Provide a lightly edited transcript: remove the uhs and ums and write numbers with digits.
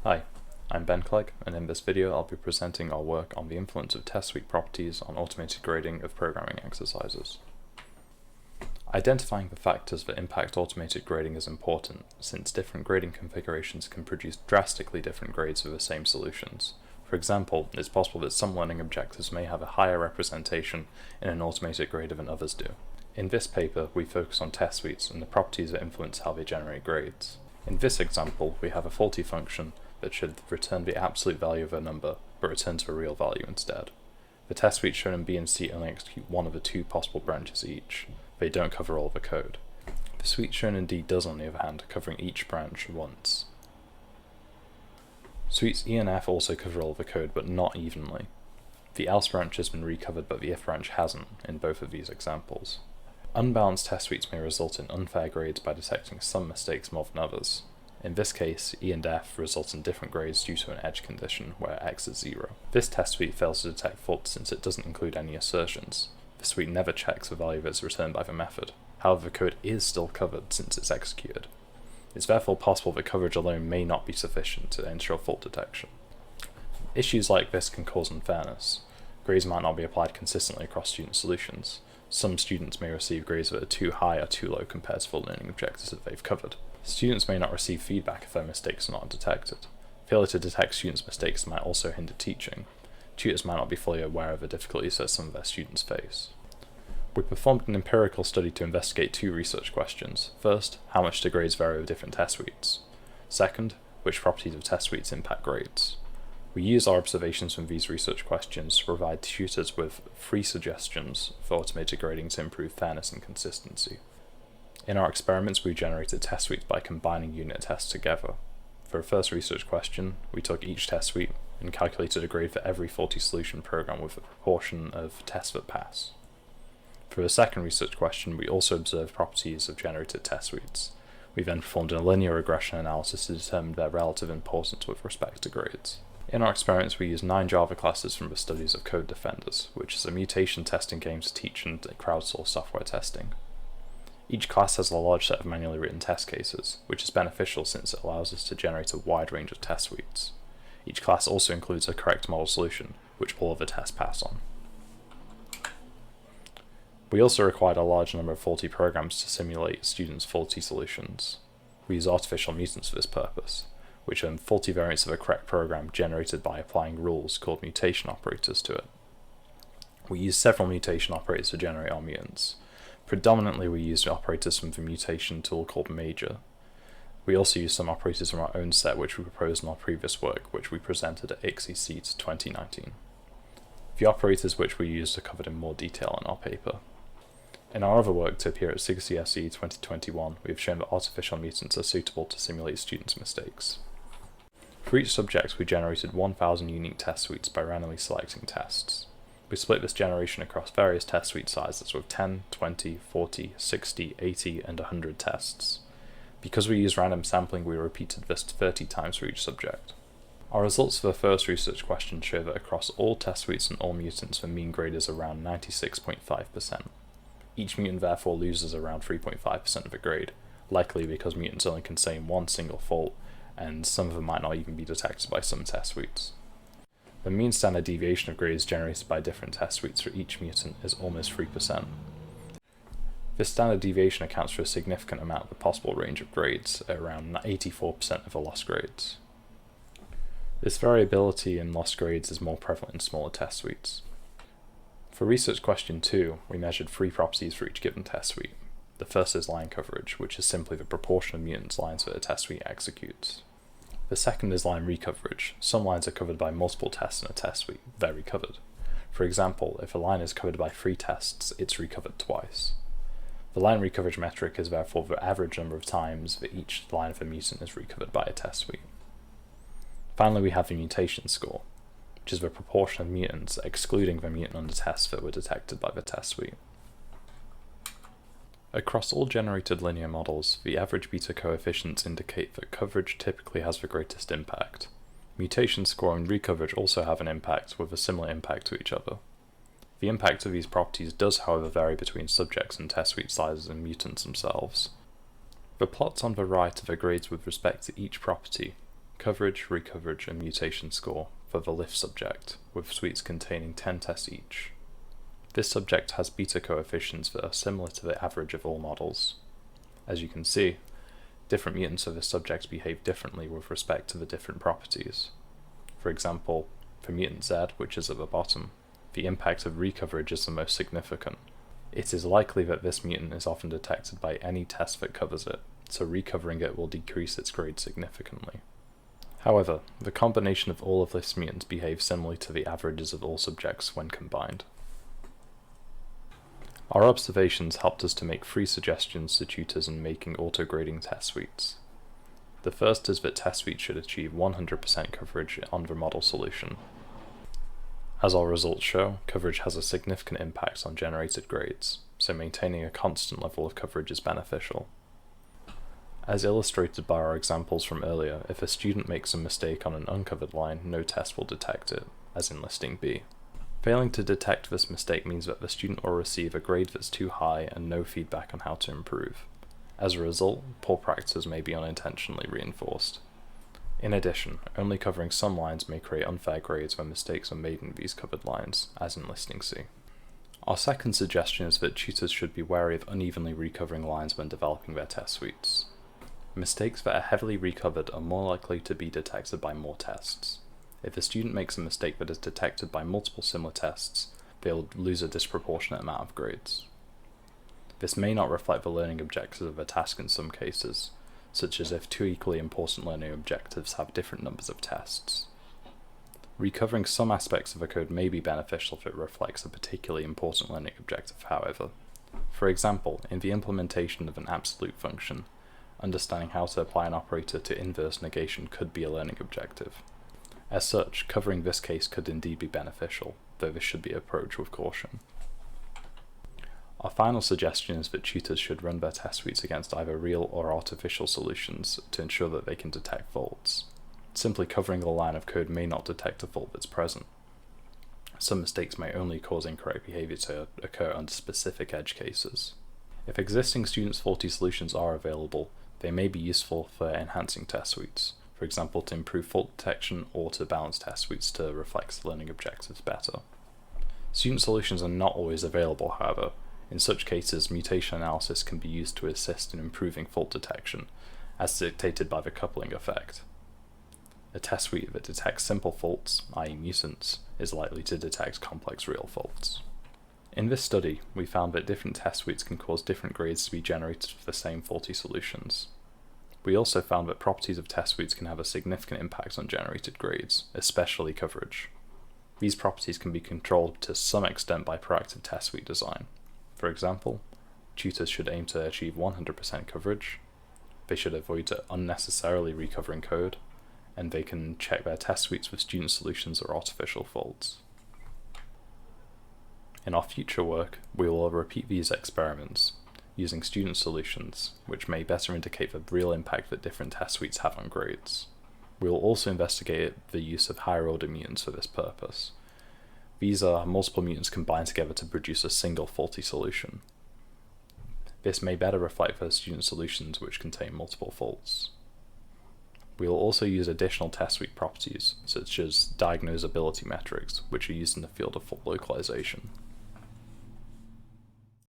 Hi, I'm Ben Clegg, and in this video I'll be presenting our work on the influence of test suite properties on automated grading of programming exercises. Identifying the factors that impact automated grading is important, since different grading configurations can produce drastically different grades for the same solutions. For example, it's possible that some learning objectives may have a higher representation in an automated grader than others do. In this paper, we focus on test suites and the properties that influence how they generate grades. In this example, we have a faulty function that should return the absolute value of a number, but returns the real value instead. The test suites shown in B and C only execute one of the two possible branches each. They don't cover all of the code. The suite shown in D does, on the other hand, covering each branch once. Suites E and F also cover all of the code, but not evenly. The else branch has been recovered, but the if branch hasn't, in both of these examples. Unbalanced test suites may result in unfair grades by detecting some mistakes more than others. In this case, E and F result in different grades due to an edge condition where x is 0. This test suite fails to detect faults since it doesn't include any assertions. The suite never checks the value that's returned by the method. However, the code is still covered since it's executed. It's therefore possible that coverage alone may not be sufficient to ensure fault detection. Issues like this can cause unfairness. Grades might not be applied consistently across student solutions. Some students may receive grades that are too high or too low compared to the learning objectives that they've covered. Students may not receive feedback if their mistakes are not detected. Failure to detect students' mistakes might also hinder teaching. Tutors might not be fully aware of the difficulties that some of their students face. We performed an empirical study to investigate two research questions. First, how much do grades vary with different test suites? Second, which properties of test suites impact grades? We used our observations from these research questions to provide tutors with free suggestions for automated grading to improve fairness and consistency. In our experiments, we generated test suites by combining unit tests together. For a first research question, we took each test suite and calculated a grade for every faulty solution program with a proportion of tests that pass. For the second research question, we also observed properties of generated test suites. We then performed a linear regression analysis to determine their relative importance with respect to grades. In our experiments, we used 9 Java classes from the studies of Code Defenders, which is a mutation testing game to teach and crowdsource software testing. Each class has a large set of manually written test cases, which is beneficial since it allows us to generate a wide range of test suites. Each class also includes a correct model solution, which all of the tests pass on. We also required a large number of faulty programs to simulate students' faulty solutions. We use artificial mutants for this purpose, which are faulty variants of a correct program generated by applying rules called mutation operators to it. We use several mutation operators to generate our mutants. Predominantly we use operators from the mutation tool called Major. We also use some operators from our own set which we proposed in our previous work, which we presented at ICSE 2019. The operators which we used are covered in more detail in our paper. In our other work to appear at ICSE 2021, we have shown that artificial mutants are suitable to simulate students' mistakes. For each subject, we generated 1,000 unique test suites by randomly selecting tests. We split this generation across various test suite sizes with 10, 20, 40, 60, 80, and 100 tests. Because we used random sampling, we repeated this 30 times for each subject. Our results for the first research question show that across all test suites and all mutants, the mean grade is around 96.5%. Each mutant therefore loses around 3.5% of a grade, likely because mutants only contain one single fault, and some of them might not even be detected by some test suites. The mean standard deviation of grades generated by different test suites for each mutant is almost 3%. This standard deviation accounts for a significant amount of the possible range of grades, at around 84% of the lost grades. This variability in lost grades is more prevalent in smaller test suites. For research question 2, we measured 3 properties for each given test suite. The first is line coverage, which is simply the proportion of mutants lines that a test suite executes. The second is line recoverage. Some lines are covered by multiple tests in a test suite, they're recovered. For example, if a line is covered by 3 tests, it's recovered twice. The line recoverage metric is therefore the average number of times that each line of a mutant is recovered by a test suite. Finally, we have the mutation score, which is the proportion of mutants excluding the mutant under test that were detected by the test suite. Across all generated linear models, the average beta coefficients indicate that coverage typically has the greatest impact. Mutation score and recoverage also have an impact with a similar impact to each other. The impact of these properties does however vary between subjects and test suite sizes and mutants themselves. The plots on the right are the grades with respect to each property, coverage, recoverage, and mutation score for the lift subject, with suites containing 10 tests each. This subject has beta coefficients that are similar to the average of all models. As you can see, different mutants of this subject behave differently with respect to the different properties. For example, for mutant Z, which is at the bottom, the impact of recoverage is the most significant. It is likely that this mutant is often detected by any test that covers it, so recovering it will decrease its grade significantly. However, the combination of all of this mutants behaves similarly to the averages of all subjects when combined. Our observations helped us to make 3 suggestions to tutors in making auto-grading test suites. The first is that test suites should achieve 100% coverage on the model solution. As our results show, coverage has a significant impact on generated grades, so maintaining a constant level of coverage is beneficial. As illustrated by our examples from earlier, if a student makes a mistake on an uncovered line, no test will detect it, as in listing B. Failing to detect this mistake means that the student will receive a grade that's too high and no feedback on how to improve. As a result, poor practices may be unintentionally reinforced. In addition, only covering some lines may create unfair grades when mistakes are made in these covered lines, as in listing C. Our second suggestion is that tutors should be wary of unevenly recovering lines when developing their test suites. Mistakes that are heavily recovered are more likely to be detected by more tests. If a student makes a mistake that is detected by multiple similar tests, they'll lose a disproportionate amount of grades. This may not reflect the learning objectives of a task in some cases, such as if 2 equally important learning objectives have different numbers of tests. Recovering some aspects of a code may be beneficial if it reflects a particularly important learning objective, however. For example, in the implementation of an absolute function, understanding how to apply an operator to inverse negation could be a learning objective. As such, covering this case could indeed be beneficial, though this should be approached with caution. Our final suggestion is that tutors should run their test suites against either real or artificial solutions to ensure that they can detect faults. Simply covering the line of code may not detect a fault that's present. Some mistakes may only cause incorrect behavior to occur under specific edge cases. If existing students' faulty solutions are available, they may be useful for enhancing test suites, for example to improve fault detection or to balance test suites to reflect learning objectives better. Student solutions are not always available, however. In such cases, mutation analysis can be used to assist in improving fault detection, as dictated by the coupling effect. A test suite that detects simple faults, i.e. mutants, is likely to detect complex real faults. In this study, we found that different test suites can cause different grades to be generated for the same faulty solutions. We also found that properties of test suites can have a significant impact on generated grades, especially coverage. These properties can be controlled to some extent by proactive test suite design. For example, tutors should aim to achieve 100% coverage, they should avoid unnecessarily recovering code, and they can check their test suites with student solutions or artificial faults. In our future work, we will repeat these experiments, using student solutions, which may better indicate the real impact that different test suites have on grades. We will also investigate the use of higher order mutants for this purpose. These are multiple mutants combined together to produce a single faulty solution. This may better reflect the student solutions which contain multiple faults. We will also use additional test suite properties, such as diagnosability metrics, which are used in the field of fault localization.